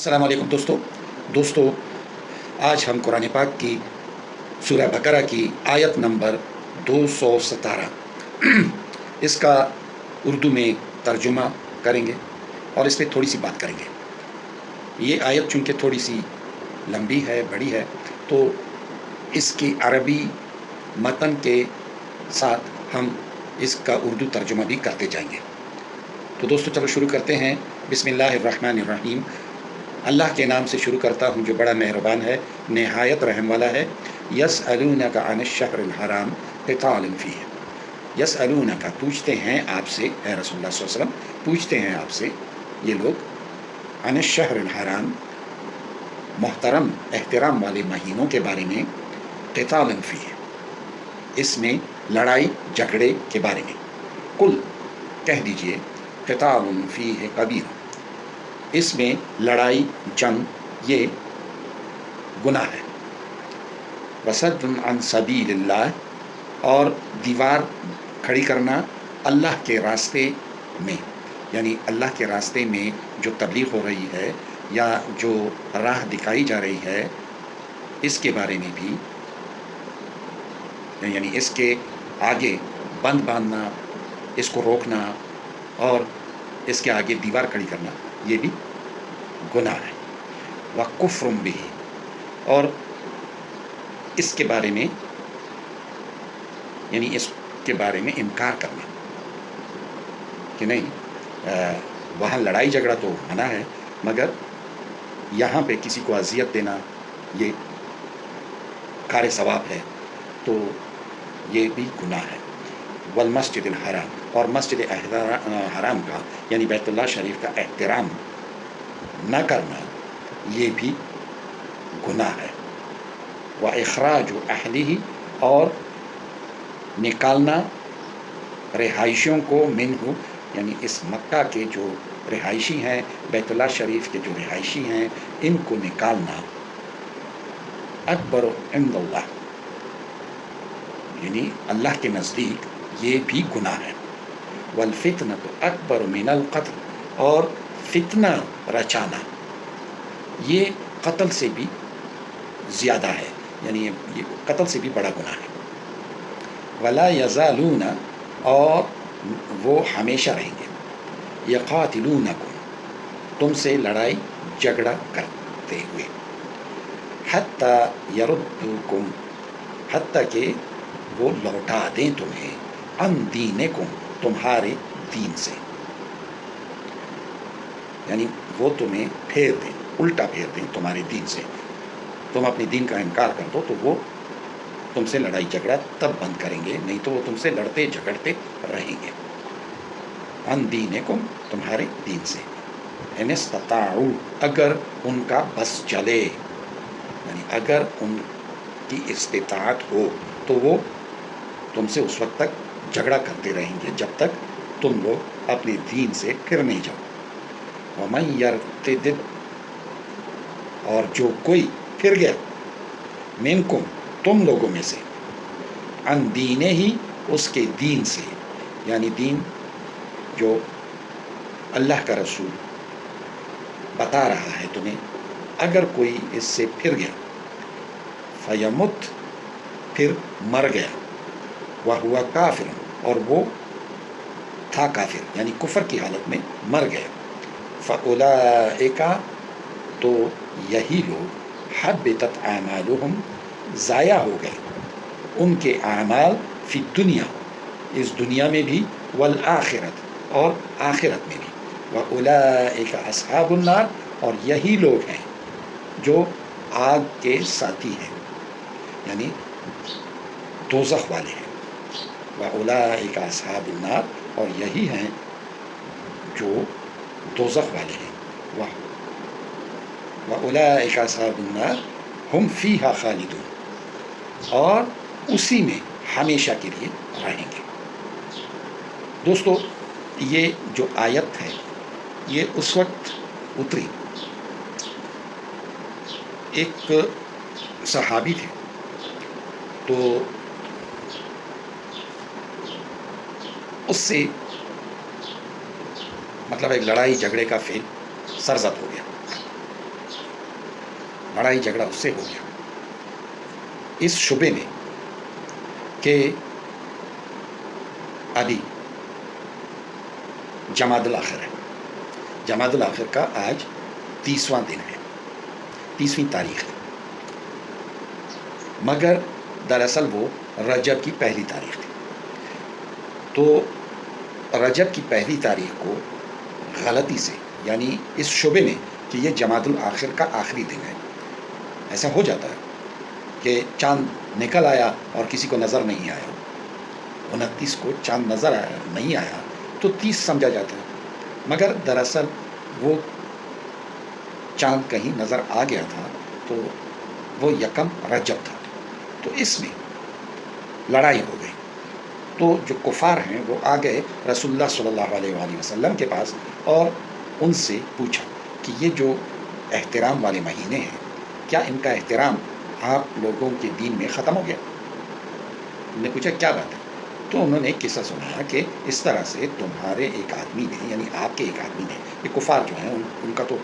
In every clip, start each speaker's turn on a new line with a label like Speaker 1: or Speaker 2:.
Speaker 1: अस्सलाम वालेकुम दोस्तों आज हम कुरान पाक की सूरह बकरा की आयत नंबर 217 इसका उर्दू में तर्जुमा करेंगे और इस पर थोड़ी सी बात करेंगे। ये आयत चूँकि थोड़ी सी लंबी है, बड़ी है, तो इसकी अरबी मतन के साथ हम इसका उर्दू तर्जुमा भी करते जाएंगे। तो दोस्तों चलो शुरू करते हैं। बिस्मिल्लाहिर्रहमानिर्रहीम। अल्लाह के नाम से शुरू करता हूँ जो बड़ा मेहरबान है, नहायत रहम वाला है। यसअलूनका अनिश्शहरिल हराम क़ितालिन फ़ीह। यसअलूनका पूछते हैं आपसे, ए रसूलुल्लाह सल्लल्लाहु अलैहि वसल्लम, पूछते हैं आपसे ये लोग, अनिश्शहरिल हराम मोहतरम एहतराम वाले महीनों के बारे में, क़ितालिन फ़ीह इसमें लड़ाई झगड़े के बारे में। कुल कह दीजिए क़ितालुन फ़ीह कबीर, इसमें लड़ाई जंग ये गुनाह है। वसद्दुन अन सबीलिल्लाह, और दीवार खड़ी करना अल्लाह के रास्ते में, यानी अल्लाह के रास्ते में जो तबलीग हो रही है या जो राह दिखाई जा रही है, इसके बारे में भी, यानी इसके आगे बंद बांधना, इसको रोकना और इसके आगे दीवार खड़ी करना, ये भी गुनाह है। व कुफ्रुम बिही, और इसके बारे में, यानी इसके बारे में इनकार करना कि नहीं, वहाँ लड़ाई झगड़ा तो मना है, मगर यहाँ पे किसी को अजियत देना ये कार सवाब है, तो ये भी गुनाह है। वल मस्जिदिल हराम, और मस्जिद हराम का यानी बैतुल्लाह शरीफ का एहतराम न करना, ये भी गुनाह है। व इखराजु अहलिही, और निकालना रिहाइशियों को मिन्हु, यानी इस मक्का के जो रिहाइशी हैं, बैतुल्लाह शरीफ के जो रिहाइशी हैं, इनको निकालना अकबर इंदल्लाह, यानी अल्लाह के नज़दीक ये भी गुनाह है। वल फितना तो अकबर मिनल क़त्ल, और फितना रचाना ये कत्ल से भी ज़्यादा है, यानी ये कत्ल से भी बड़ा गुनाह है। वला यज़ालूना, और वो हमेशा रहेंगे, यक़ातिलूनकुम, तुमसे लड़ाई झगड़ा करते हुए, हत्ता यरुद्दुकुम, हत्ता कि वो लौटा दें तुम्हें, अन दीनिकुम, तुम्हारे दीन से, यानी वो तुम्हें फेर दें, उल्टा फेर दें तुम्हारे दीन से। तुम अपने दीन का इनकार कर दो तो वो तुमसे लड़ाई झगड़ा तब बंद करेंगे, नहीं तो वो तुमसे लड़ते झगड़ते रहेंगे। अन दीनिकुम, तुम्हारे दीन से। इन इस्तताऊ, अगर उनका बस चले, यानी अगर उनकी इस्तिताअत हो तो वो तुमसे उस वक्त तक झगड़ा करते रहेंगे जब तक तुम लोग अपने दीन से फिर नहीं जाओ। वमन यर्तदिद, और जो कोई फिर गया, मिनकुम, तुम लोगों में से, अन दीने ही, उसके दीन से, यानी दीन जो अल्लाह का रसूल बता रहा है तुम्हें, अगर कोई इससे फिर गया, फयमुत, फिर मर गया, वह हुआ काफिर, और वो था काफिर, यानी कुफर की हालत में मर गया, फ़उलाइका, तो यही लोग, हब्बितत आमालुहुम, ज़ाया हो गए उनके आमाल, फी दुनिया, इस दुनिया में भी, वल आखिरत, और आखिरत में भी। वउलाइका अस्हाबुन नार, और यही लोग हैं जो आग के साथी हैं, यानी दोज़ख वाले हैं। वउलाइका अस्हाबुन नार, और यही हैं जो दोज़ख वाले हैं। वउलाइका अस्हाबुन नार हुम फ़ीहा खालिदून, और उसी में हमेशा के लिए रहेंगे। दोस्तों ये जो आयत है ये उस वक्त उतरी, एक सहाबी थे, तो उससे मतलब एक लड़ाई झगड़े का फेल सरजद हो गया। لڑائی جھگڑا اس سے ہو گیا اس شبے میں کہ ابھی جمادی الاخر ہے، جمادی الاخر کا آج 30واں دن ہے، 30ویں تاریخ ہے، مگر دراصل وہ رجب کی پہلی تاریخ تھی۔ تو رجب کی پہلی تاریخ کو غلطی سے، یعنی اس شبے میں کہ یہ جمادی الاخر کا آخری دن ہے، ایسا ہو جاتا ہے کہ چاند نکل آیا اور کسی کو نظر نہیں آیا، 29 کو چاند نظر آیا نہیں آیا تو 30 سمجھا جاتا ہے، مگر دراصل وہ چاند کہیں نظر آ گیا تھا تو وہ یکم رجب تھا، تو اس میں لڑائی ہو گئی۔ تو جو کفار ہیں وہ آ گئے رسول اللہ صلی اللہ علیہ وآلہ وسلم کے پاس اور ان سے پوچھا کہ یہ جو احترام والے مہینے ہیں، کیا ان کا احترام آپ لوگوں کے دین میں ختم ہو گیا؟ انہوں نے پوچھا کیا بات ہے؟ تو انہوں نے قصہ سنایا کہ اس طرح سے تمہارے ایک آدمی نے، یعنی آپ کے ایک آدمی نے، یہ کفار جو ہیں ان کا تو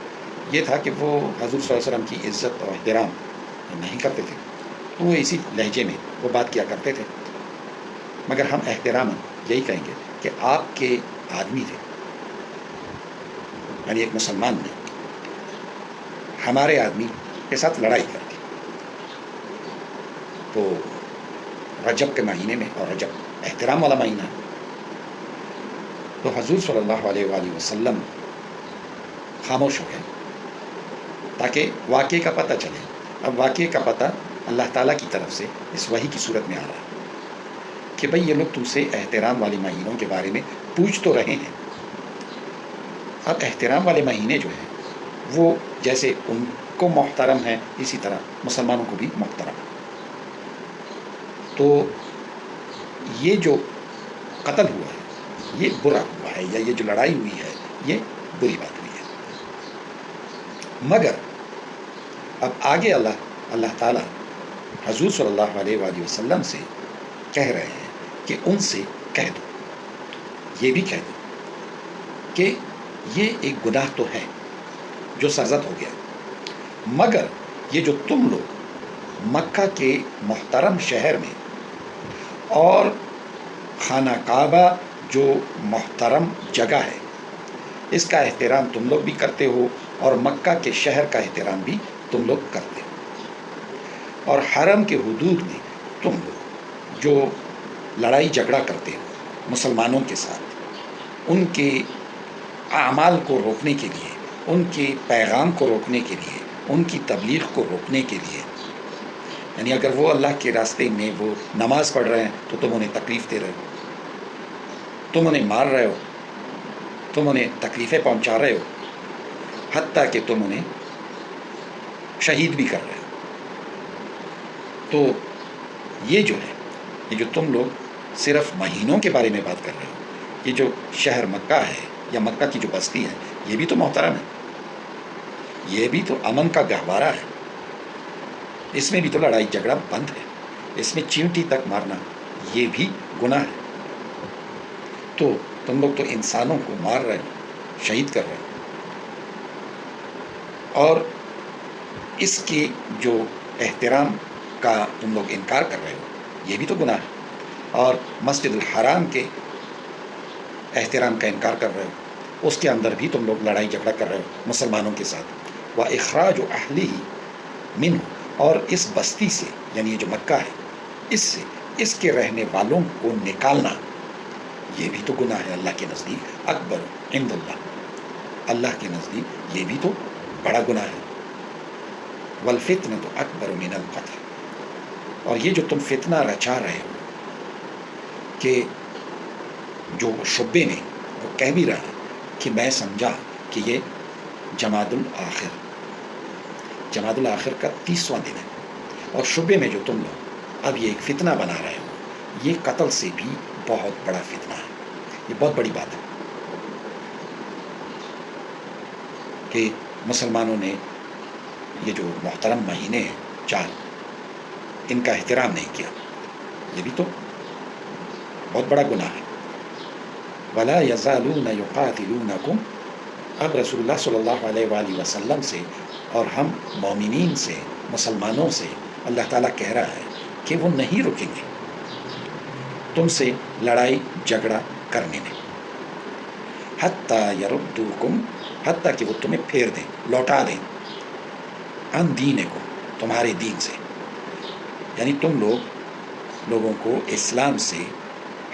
Speaker 1: یہ تھا کہ وہ حضور صلی اللہ علیہ وسلم کی عزت اور احترام نہیں کرتے تھے، تو وہ اسی لہجے میں وہ بات کیا کرتے تھے، مگر ہم احترام یہی کہیں گے کہ آپ کے آدمی تھے، یعنی ایک مسلمان نے ہمارے آدمی کے ساتھ لڑائی کر دی، تو رجب کے مہینے میں، اور رجب احترام والا مہینہ ہے، تو حضور صلی اللہ علیہ وآلہ وسلم خاموش ہو گئے تاکہ واقعے کا پتہ چلے۔ اب واقعے کا پتہ اللہ تعالیٰ کی طرف سے اس وحی کی صورت میں آ رہا ہے کہ بھئی یہ لوگ تم سے احترام والے مہینوں کے بارے میں پوچھ تو رہے ہیں، اب احترام والے مہینے جو ہیں وہ جیسے ان کو محترم ہیں اسی طرح مسلمانوں کو بھی محترم ہے، تو یہ جو قتل ہوا ہے یہ برا ہوا ہے، یا یہ جو لڑائی ہوئی ہے یہ بری بات ہوئی ہے، مگر اب آگے اللہ تعالیٰ حضور صلی اللہ علیہ وآلہ وسلم سے کہہ رہے ہیں کہ ان سے کہہ دو، یہ بھی کہہ دو کہ یہ ایک گناہ تو ہے جو سرزد ہو گیا، مگر یہ جو تم لوگ مکہ کے محترم شہر میں اور خانہ کعبہ جو محترم جگہ ہے اس کا احترام تم لوگ بھی کرتے ہو، اور مکہ کے شہر کا احترام بھی تم لوگ کرتے ہو، اور حرم کے حدود میں تم لوگ جو لڑائی جھگڑا کرتے ہو مسلمانوں کے ساتھ، ان کے اعمال کو روکنے کے لیے، ان کے پیغام کو روکنے کے لیے، ان کی تبلیغ کو روکنے کے لیے، یعنی اگر وہ اللہ کے راستے میں وہ نماز پڑھ رہے ہیں تو تم انہیں تکلیف دے رہے ہو، تم انہیں مار رہے ہو، تم انہیں تکلیفیں پہنچا رہے ہو، حتیٰ کہ تم انہیں شہید بھی کر رہے ہو، تو یہ جو ہے، یہ جو تم لوگ صرف مہینوں کے بارے میں بات کر رہے ہو، یہ جو شہر مکہ ہے یا مکہ کی جو بستی ہے یہ بھی تو محترم ہے، یہ بھی تو امن کا گہوارہ ہے، اس میں بھی تو لڑائی جھگڑا بند ہے، اس میں چینٹی تک مارنا یہ بھی گناہ ہے، تو تم لوگ تو انسانوں کو مار رہے ہو، شہید کر رہے ہو، اور اس کے جو احترام کا تم لوگ انکار کر رہے ہو یہ بھی تو گناہ ہے، اور مسجد الحرام کے احترام کا انکار کر رہے ہو، اس کے اندر بھی تم لوگ لڑائی جھگڑا کر رہے ہو مسلمانوں کے ساتھ، وَإِخْرَاجُ أَهْلِهِ مِنْهُ، اور اس بستی سے، یعنی یہ جو مکہ ہے اس سے اس کے رہنے والوں کو نکالنا یہ بھی تو گناہ ہے، اللہ کے نزدیک اکبر عند اللہ، اللہ کے نزدیک یہ بھی تو بڑا گناہ ہے، وَالْفِتْنَةُ أَكْبَرُ مِنَ الْقَتْلِ، اور یہ جو تم فتنہ رچا رہے ہو کہ جو شبے میں وہ کہہ بھی رہا کہ میں سمجھا کہ یہ جمادی الاخر کا 30واں دن ہے، اور شبے میں جو تم لوگ اب یہ ایک فتنہ بنا رہے ہو یہ قتل سے بھی بہت بڑا فتنہ ہے، یہ بہت بڑی بات ہے کہ مسلمانوں نے یہ جو محترم مہینے ہیں 4 ان کا احترام نہیں کیا، یہ بھی تو بہت بڑا گناہ ہے۔ وَلَا يَزَالُونَ يُقَاتِلُونَكُمْ اب रसूलुल्लाह सल्लल्लाहु अलैहि वसल्लम से और हम मोमिनीन से, मुसलमानों से अल्लाह ताला कह रहा है कि वो नहीं रुकेंगे तुमसे लड़ाई झगड़ा करने में, हत्ता यरुद्दूकुम, हत्ता कि वो तुम्हें फेर दें, लौटा दें, अन दीने को, तुम्हारे दीन से, यानी तुम लोगों को इस्लाम से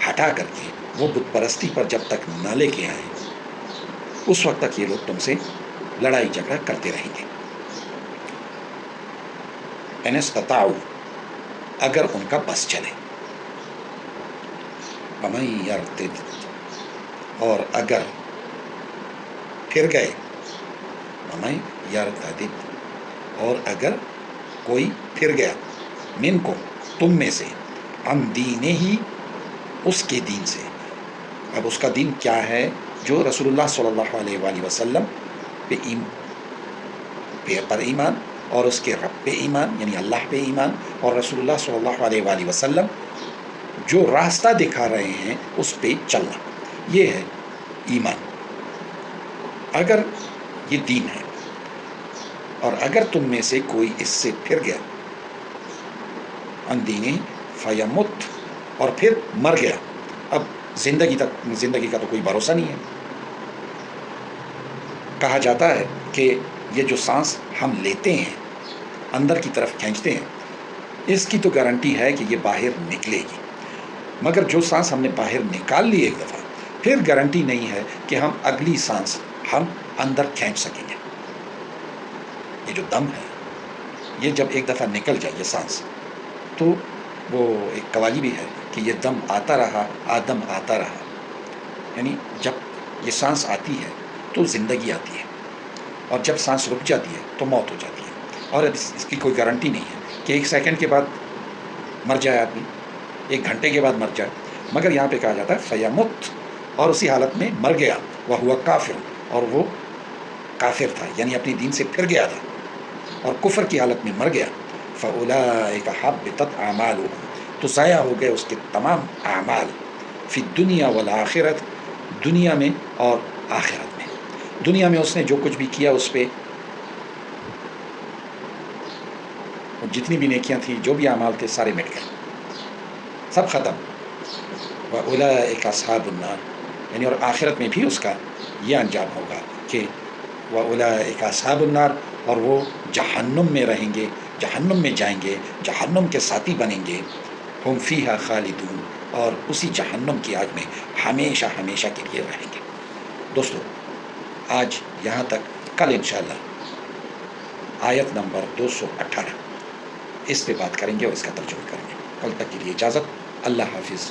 Speaker 1: हटा करके वो बुत परस्ती पर जब तक न लेके आए उस वक्त तक ये लोग तुमसे लड़ाई झगड़ा करते रहेंगे। इनस्तताऊ, अगर उनका बस चले, वमन यर्तद, और अगर फिर गए, वमन यर्तद, और अगर कोई फिर गया, मिनको, तुम में से, अन दीने ही, उसके दीन से। अब उसका दीन क्या है? जो रसूलुल्लाह सल्लल्लाहु अलैहि वसल्लम पर ईमान और उसके रब पे ईमान, यानी अल्लाह पे ईमान, और रसूलुल्लाह सल्लल्लाहु अलैहि वसल्लम जो रास्ता दिखा रहे हैं उस पे चलना, ये है ईमान। अगर ये दीन है, और अगर तुम में से कोई इससे फिर गया, अनदीनी फयमुत, और फिर मर गया, अब ज़िंदगी का तो कोई भरोसा नहीं है। कहा जाता है कि ये जो सांस हम लेते हैं, अंदर की तरफ खींचते हैं, इसकी तो गारंटी है कि ये बाहर निकलेगी, मगर जो सांस हमने बाहर निकाल ली एक दफ़ा, फिर गारंटी नहीं है कि हम अगली सांस हम अंदर खींच सकेंगे। ये जो दम है, ये जब एक दफ़ा निकल जाए ये सांस, तो वो एक कवाली भी है कि ये दम आता रहा, आदम आता रहा, यानी जब ये सांस आती है तो ज़िंदगी आती है, और जब सांस रुक जाती है तो मौत हो जाती है। और इसकी कोई गारंटी नहीं है कि 1 सेकंड के बाद मर जाए आदमी, 1 घंटे के बाद मर जाए, मगर यहाँ पे कहा जाता है फयमुत, और उसी हालत में मर गया, वह हुआ काफिर, और वो काफिर था, यानी अपनी दीन से फिर गया था और कुफर की हालत में मर गया। फ़उलाइका हब्बितत आमालुहुम, तो ज़ाया हो गए उसके तमाम आमाल, फ़ी दुनिया वल आखिरत, दुनिया में और आखिरत में। दुनिया में उसने जो कुछ भी किया उस पर जितनी भी नेकियां थी, जो भी अमाल थे, सारे मिट गए, सब ख़त्म। वउलाइका अस्हाबुन्नार, यानी और आखिरत में भी उसका ये अंजाम होगा कि वउलाइका अस्हाबुन्नार, और वो जहन्नुम में रहेंगे, जहन्नुम में जाएंगे, जहन्नुम के साथी बनेंगे। हुम फीहा खालिदून, और उसी जहन्नुम की आग में हमेशा हमेशा के लिए रहेंगे। दोस्तों, आज यहाँ तक, कल इंशाअल्लाह आयत नंबर 218 इस पे बात करेंगे और इसका तर्जुमा करेंगे। कल तक के लिए इजाज़त, अल्लाह हाफिज़।